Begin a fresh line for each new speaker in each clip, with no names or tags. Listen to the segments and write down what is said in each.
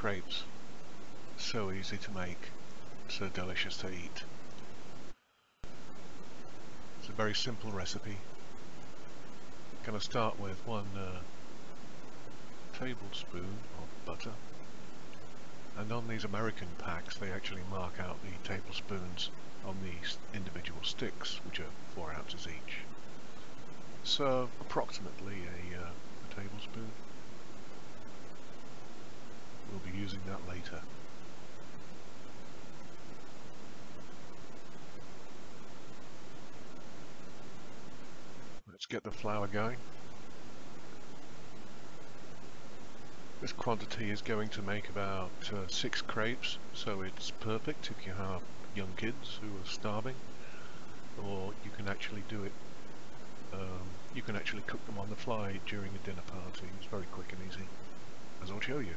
crepes. So easy to make, so delicious to eat. It's a very simple recipe. Going to start with 1 tablespoon of butter. And on these American packs they actually mark out the tablespoons on these individual sticks, which are 4 ounces each. So approximately a tablespoon. We'll be using that later. Let's get the flour going. This quantity is going to make about 6 crepes, so it's perfect if you have young kids who are starving, or you can actually do it, you can actually cook them on the fly during a dinner party. It's very quick and easy, as I'll show you.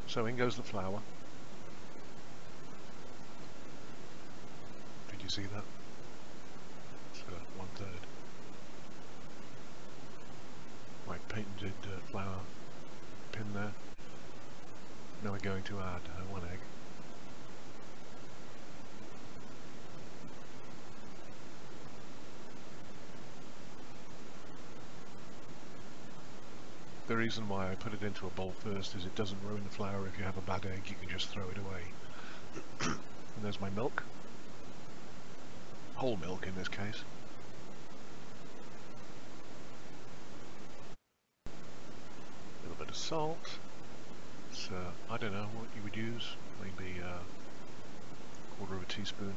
So in goes the flour. Did you see that? It's 1/3. My patented flour pin there. Now we're going to add 1 egg. The reason why I put it into a bowl first is it doesn't ruin the flour. If you have a bad egg, you can just throw it away. And there's my milk. Whole milk in this case. A little bit of salt. So I don't know what you would use. Maybe 1/4 teaspoon.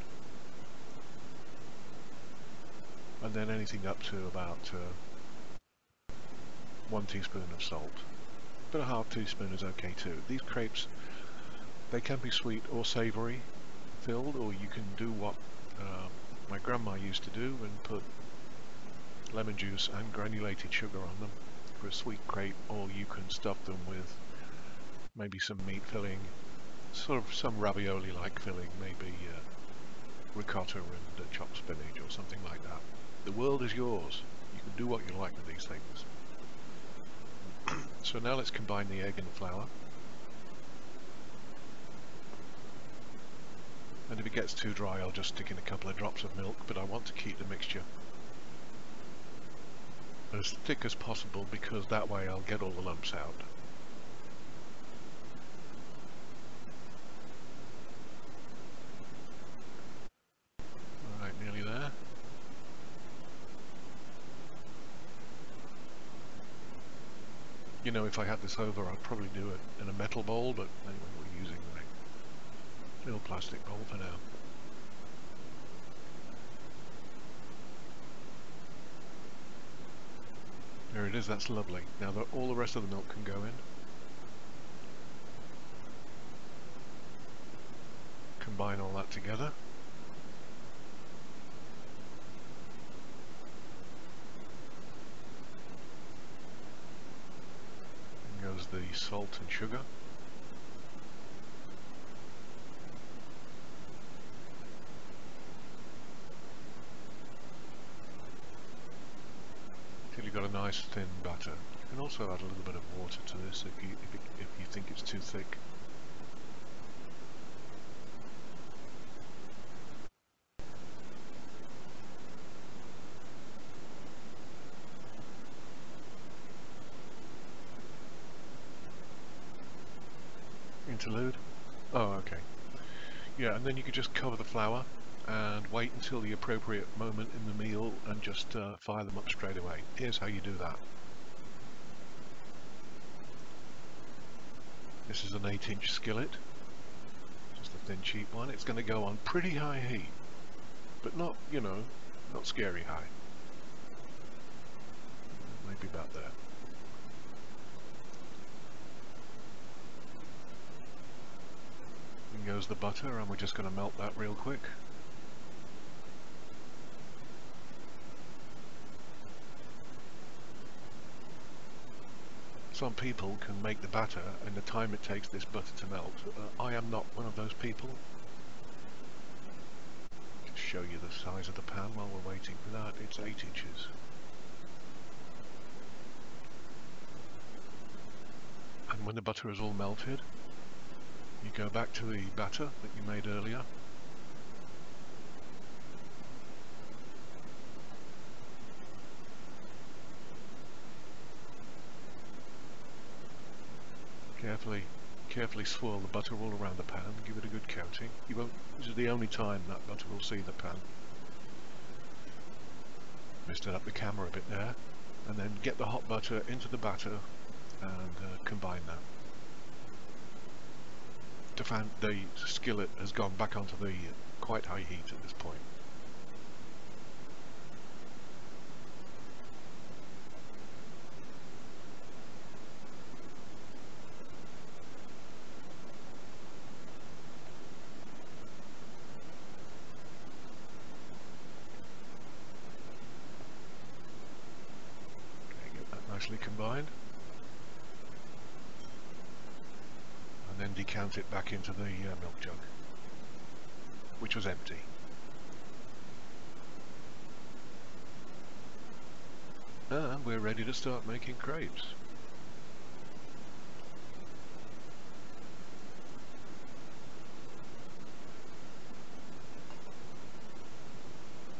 And then anything up to about 1 teaspoon of salt. But a 1/2 teaspoon is okay too. These crepes, they can be sweet or savoury filled, or you can do what my grandma used to do and put lemon juice and granulated sugar on them for a sweet crepe, or you can stuff them with maybe some meat filling, sort of some ravioli like filling, maybe ricotta and chopped spinach or something like that. The world is yours. You can do what you like with these things. So now let's combine the egg and the flour. And if it gets too dry, I'll just stick in a couple of drops of milk, but I want to keep the mixture as thick as possible because that way I'll get all the lumps out. Alright, nearly there. You know, if I had this over, I'd probably do it in a metal bowl, but anyway, we're using a little plastic bowl for now. There it is, that's lovely. Now all the rest of the milk can go in. Combine all that together. In goes the salt and sugar. Till you've got a nice thin batter. You can also add a little bit of water to this if you think it's too thick. Interlude. Oh, okay. Yeah, and then you could just cover the flour and wait until the appropriate moment in the meal and just fire them up straight away. Here's how you do that. This is an 8-inch skillet, just a thin cheap one. It's going to go on pretty high heat, but not, you know, not scary high. Maybe about there. In goes the butter, and we're just going to melt that real quick. Some people can make the batter in the time it takes this butter to melt. I am not one of those people. Just show you the size of the pan while we're waiting for that. It's 8 inches. And And when the butter is all melted, you go back to the batter that you made earlier. Carefully swirl the butter all around the pan, give it a good coating. This is the only time that butter will see the pan. Messed it up the camera a bit there. And then get the hot butter into the batter and combine that. The skillet has gone back onto the quite high heat at this point. Okay, get that nicely combined. And then decant it back into the milk jug, which was empty. And we're ready to start making crepes.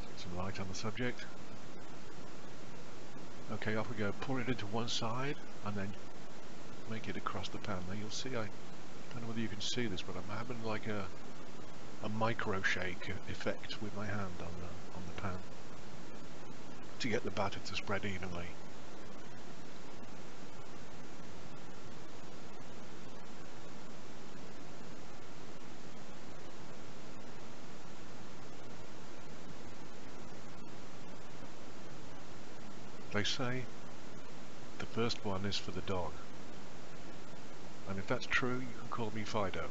Get some light on the subject. Okay, off we go. Pour it into one side and then make it across the pan. Now you'll see, I don't know whether you can see this, but I'm having like a micro shake effect with my hand on the pan to get the batter to spread evenly. They say the first one is for the dog, and if that's true, you can call me Fido.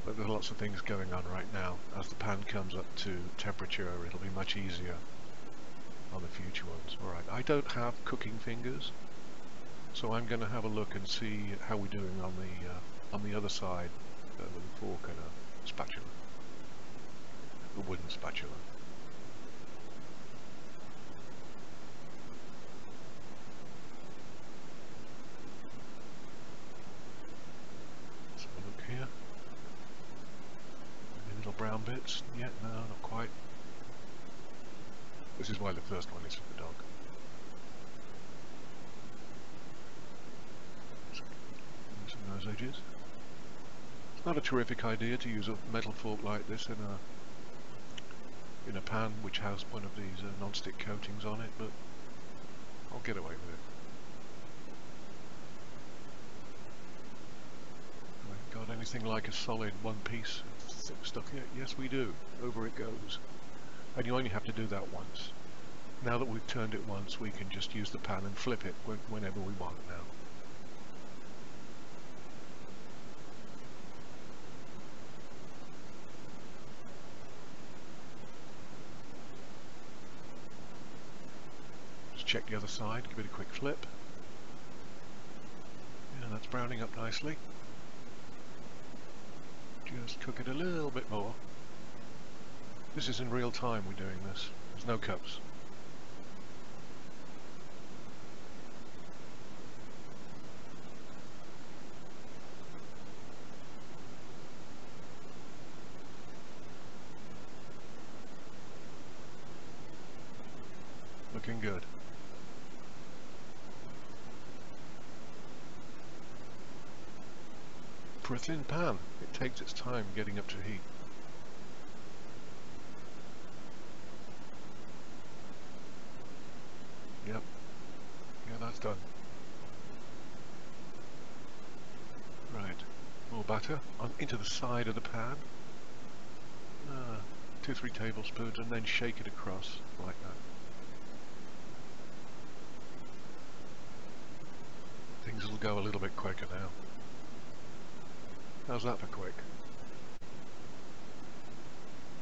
But there's lots of things going on right now. As the pan comes up to temperature, it'll be much easier on the future ones. Alright, I don't have cooking fingers, so I'm going to have a look and see how we're doing on the other side with a fork and a spatula, a wooden spatula. Let's have a look here. Any little brown bits? Yeah, no, not quite. This is why the first one is for the dog. Using those edges. It's not a terrific idea to use a metal fork like this in a pan which has one of these non-stick coatings on it, but I'll get away with it. Got anything like a solid one piece of thick stuff yet? Yes, we do. Over it goes. And you only have to do that once. Now that we've turned it once, we can just use the pan and flip it whenever we want now. Just check the other side, give it a quick flip. Yeah, that's browning up nicely. Just cook it a little bit more. This is in real time we're doing this. There's no cups. Looking good. For a thin pan, it takes its time getting up to heat. Yep. Yeah, that's done. Right. More batter into the side of the pan. 2-3 tablespoons, and then shake it across like that. Things will go a little bit quicker now. How's that for quick?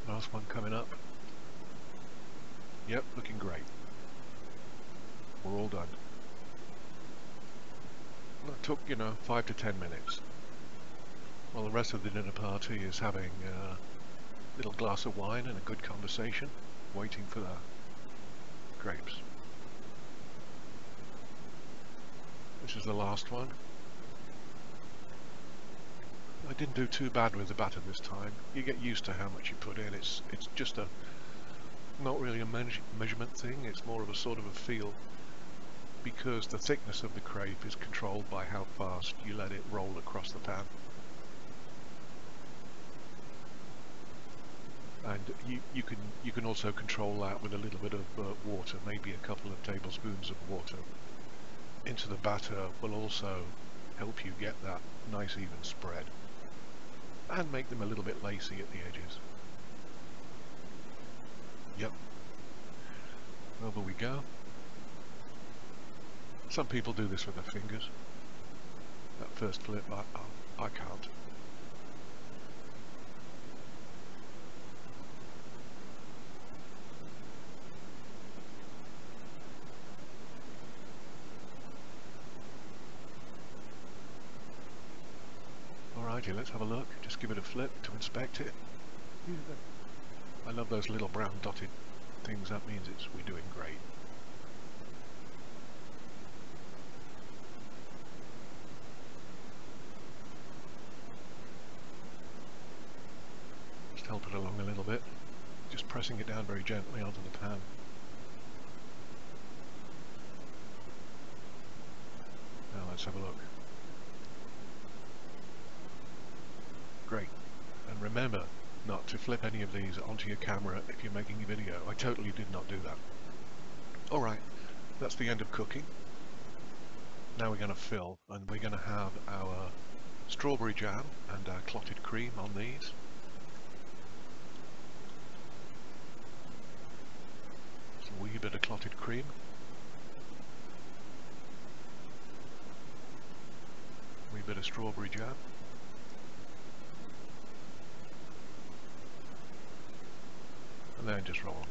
Last one coming up. Yep, looking great. We're all done. That took, 5 to 10 minutes. While the rest of the dinner party is having a little glass of wine and a good conversation, waiting for crepes. This is the last one. I didn't do too bad with the batter this time. You get used to how much you put in. It's just a not really a measurement thing. It's more of a sort of a feel, because the thickness of the crepe is controlled by how fast you let it roll across the pan. And you can also control that with a little bit of water, maybe a couple of tablespoons of water into the batter will also help you get that nice even spread and make them a little bit lacy at the edges. Yep, over we go. Some people do this with their fingers. That first flip, I can't. Alrighty, let's have a look. Just give it a flip to inspect it. I love those little brown dotted things. That means we're doing great. Just help it along a little bit. Just pressing it down very gently onto the pan. Now let's have a look. Great. And remember not to flip any of these onto your camera if you're making a video. I totally did not do that. Alright, that's the end of cooking. Now we're going to fill, and we're going to have our strawberry jam and our clotted cream on these. So a wee bit of clotted cream. A wee bit of strawberry jam. And then just roll them up.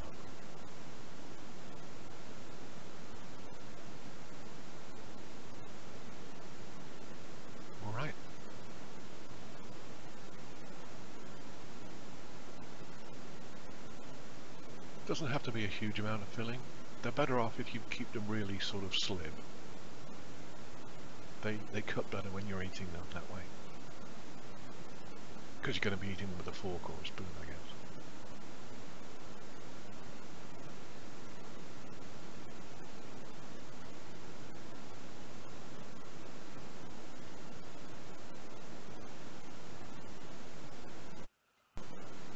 Alright. Doesn't have to be a huge amount of filling. They're better off if you keep them really sort of slim. They cut better when you're eating them that way. Because you're going to be eating them with a fork or a spoon, I guess.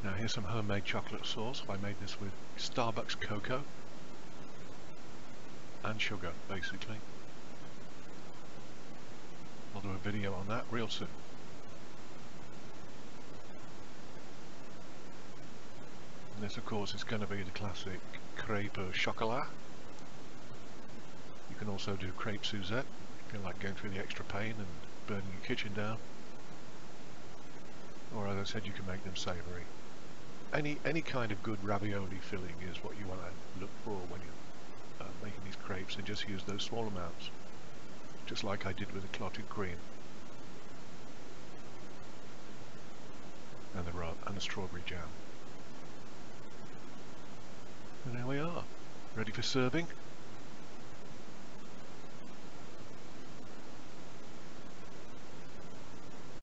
Now here's some homemade chocolate sauce. I made this with Starbucks cocoa and sugar, basically. I'll do a video on that real soon. And this, of course, is going to be the classic crepe au chocolat. You can also do crepe Suzette if you like going through the extra pain and burning your kitchen down. Or as I said, you can make them savoury. Any kind of good ravioli filling is what you want to look for when you're making these crepes, and just use those small amounts, just like I did with the clotted cream and the strawberry jam. And there we are, ready for serving.